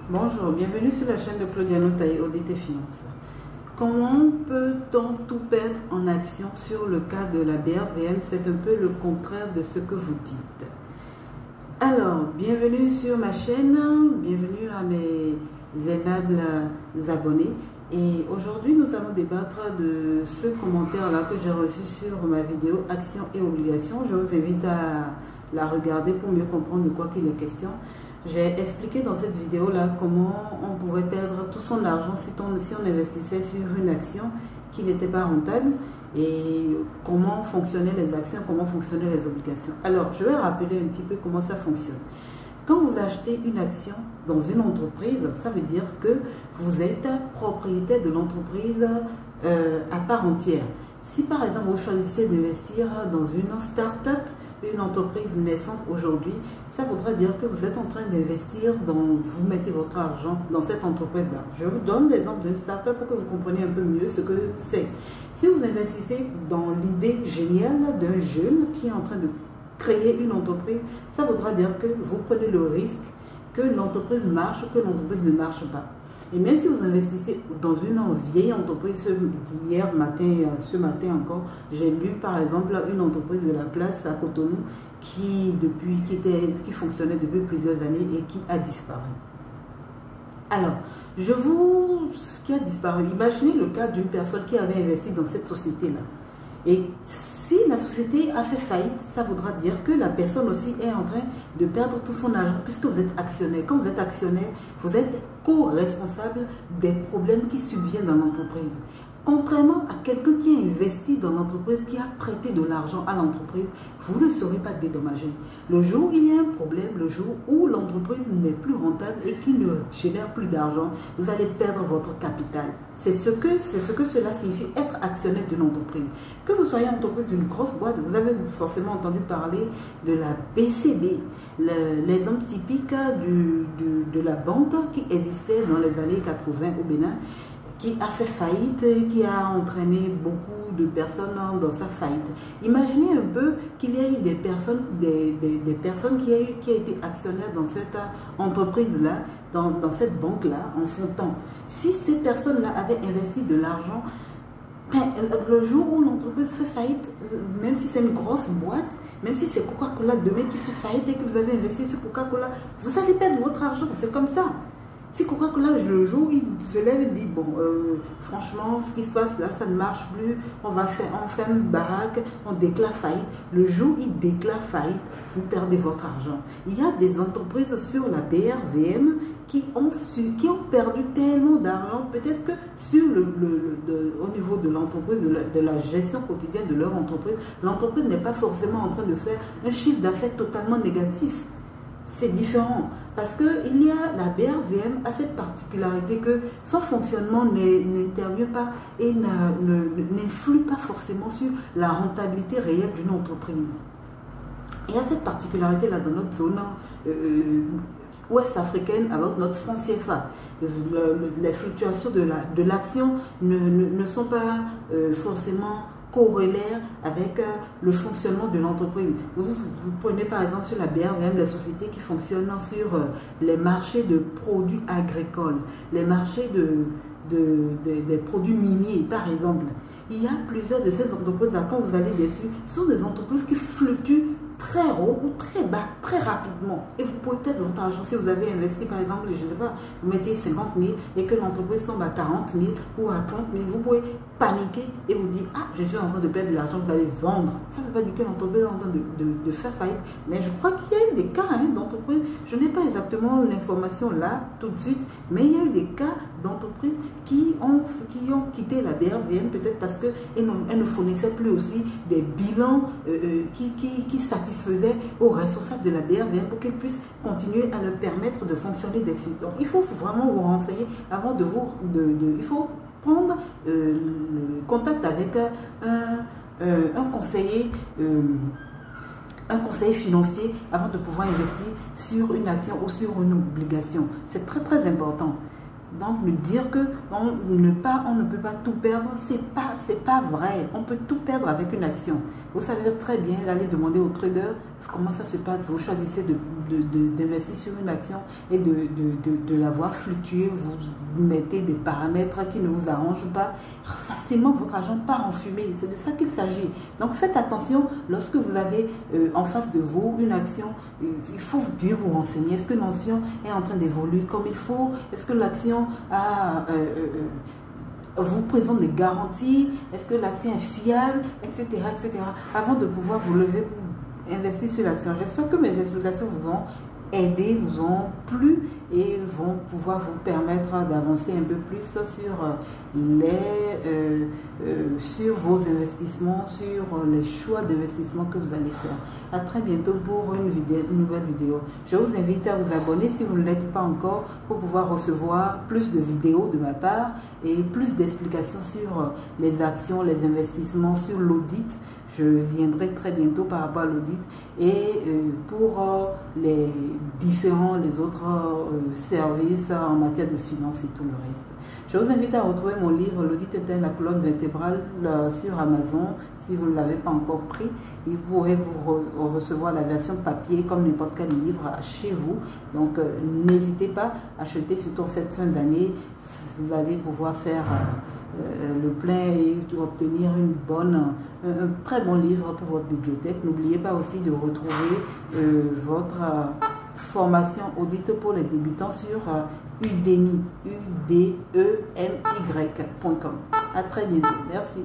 Bonjour, bienvenue sur la chaîne de Claudiano Taï, Audit et Finance. Comment peut-on tout perdre en action sur le cas de la BRVM? C'est un peu le contraire de ce que vous dites. Alors, bienvenue sur ma chaîne, bienvenue à mes aimables abonnés. Et aujourd'hui, nous allons débattre de ce commentaire-là que j'ai reçu sur ma vidéo Actions et obligations. Je vous invite à la regarder pour mieux comprendre de quoi il est question. J'ai expliqué dans cette vidéo-là comment on pouvait perdre tout son argent si on investissait sur une action qui n'était pas rentable et comment fonctionnaient les actions, comment fonctionnaient les obligations. Alors, je vais rappeler un petit peu comment ça fonctionne. Quand vous achetez une action dans une entreprise, ça veut dire que vous êtes propriétaire de l'entreprise à part entière. Si par exemple vous choisissez d'investir dans une start-up, une entreprise naissante aujourd'hui, ça voudra dire que vous êtes en train d'investir vous mettez votre argent dans cette entreprise-là. Je vous donne l'exemple d'une start-up pour que vous compreniez un peu mieux ce que c'est. Si vous investissez dans l'idée géniale d'un jeune qui est en train de créer une entreprise, ça voudra dire que vous prenez le risque que l'entreprise marche ou que l'entreprise ne marche pas. Et même si vous investissez dans une vieille entreprise, hier matin, ce matin encore, j'ai lu par exemple une entreprise de la place à Cotonou qui fonctionnait depuis plusieurs années et qui a disparu. Alors, qui a disparu, imaginez le cas d'une personne qui avait investi dans cette société-là. Et si la société a fait faillite, ça voudra dire que la personne aussi est en train de perdre tout son argent puisque vous êtes actionnaire. Quand vous êtes actionnaire, vous êtes co-responsable des problèmes qui subviennent dans l'entreprise. Contrairement à quelqu'un qui a investi dans l'entreprise, qui a prêté de l'argent à l'entreprise, vous ne serez pas dédommagé. Le jour où il y a un problème, le jour où l'entreprise n'est plus rentable et qui ne génère plus d'argent, vous allez perdre votre capital. C'est ce que cela signifie être actionnaire d'une entreprise. Que vous soyez entreprise d'une grosse boîte, vous avez forcément entendu parler de la BCB, l'exemple typique de la banque qui existait dans les années 80 au Bénin, qui a fait faillite, qui a entraîné beaucoup de personnes dans sa faillite. Imaginez un peu qu'il y a eu des personnes qui ont été actionnaires dans cette entreprise-là, dans cette banque-là, en son temps. Si ces personnes-là avaient investi de l'argent, le jour où l'entreprise fait faillite, même si c'est une grosse boîte, même si c'est Coca-Cola demain qui fait faillite et que vous avez investi sur Coca-Cola, vous allez perdre votre argent, c'est comme ça. Si Coca-Cola, le jour, il se lève et dit, bon, franchement, ce qui se passe là, ça ne marche plus, on fait une baraque, on déclare faillite. Le jour où il déclare faillite, vous perdez votre argent. Il y a des entreprises sur la BRVM qui ont perdu tellement d'argent, peut-être que au niveau de l'entreprise, de la gestion quotidienne de leur entreprise, l'entreprise n'est pas forcément en train de faire un chiffre d'affaires totalement négatif. C'est différent parce que la BRVM a cette particularité que son fonctionnement n'intervient pas et n'influe pas forcément sur la rentabilité réelle d'une entreprise. Il y a cette particularité-là dans notre zone ouest africaine avec notre franc CFA. Les fluctuations de l'action ne sont pas forcément corrélaire avec le fonctionnement de l'entreprise. Vous prenez par exemple sur la BRVM les sociétés qui fonctionnent sur les marchés de produits agricoles, les marchés des produits miniers par exemple. Il y a plusieurs de ces entreprises-là, quand vous allez dessus, sont des entreprises qui fluctuent très haut ou très bas, très rapidement. Et vous pouvez perdre votre argent si vous avez investi, par exemple, je ne sais pas, vous mettez 50 000 et que l'entreprise tombe à 40 000 ou à 30 000. Vous pouvez paniquer et vous dire, ah, je suis en train de perdre de l'argent, vous allez vendre. Ça ne veut pas dire que l'entreprise est en train de faire faillite. Mais je crois qu'il y a eu des cas d'entreprises, je n'ai pas exactement l'information là, tout de suite, mais il y a eu des cas d'entreprises qui ont quitté la BRVM, peut-être parce qu'elles ne fournissaient plus aussi des bilans qui satisfaisaient aux responsables de la BRVM pour qu'ils puissent continuer à leur permettre de fonctionner des suites. Donc, il faut vraiment vous renseigner avant il faut prendre contact avec un conseiller financier avant de pouvoir investir sur une action ou sur une obligation. C'est très très important. Donc, me dire que on ne peut pas tout perdre, c'est pas vrai. On peut tout perdre avec une action. Vous savez très bien d'aller demander au trader comment ça se passe. Vous choisissez d'investir sur une action et de la voir fluctuer. Vous mettez des paramètres qui ne vous arrangent pas. Facilement, votre argent part en fumée. C'est de ça qu'il s'agit. Donc, faites attention lorsque vous avez en face de vous une action. Il faut bien vous renseigner. Est-ce que l'action est en train d'évoluer comme il faut? Est-ce que l'action vous présente des garanties? Est-ce que l'action est fiable, etc., etc. Avant de pouvoir vous lever pour investir sur l'action. J'espère que mes explications vous ont aidé, vous ont plu et vont pouvoir vous permettre d'avancer un peu plus sur vos investissements, sur les choix d'investissement que vous allez faire. À très bientôt pour une nouvelle vidéo. Je vous invite à vous abonner si vous ne l'êtes pas encore pour pouvoir recevoir plus de vidéos de ma part et plus d'explications sur les actions, les investissements, sur l'audit. Je viendrai très bientôt par rapport à l'audit et pour les autres services en matière de finance et tout le reste. Je vous invite à retrouver mon livre L'audit interne, la colonne vertébrale sur Amazon. Si vous ne l'avez pas encore pris, vous pourrez vous recevoir la version papier comme n'importe quel livre chez vous. Donc n'hésitez pas à acheter, surtout cette fin d'année. Vous allez pouvoir faire le plein et obtenir un très bon livre pour votre bibliothèque. N'oubliez pas aussi de retrouver votre formation audit pour les débutants sur Udemy, udemy.com. À très bientôt. Merci.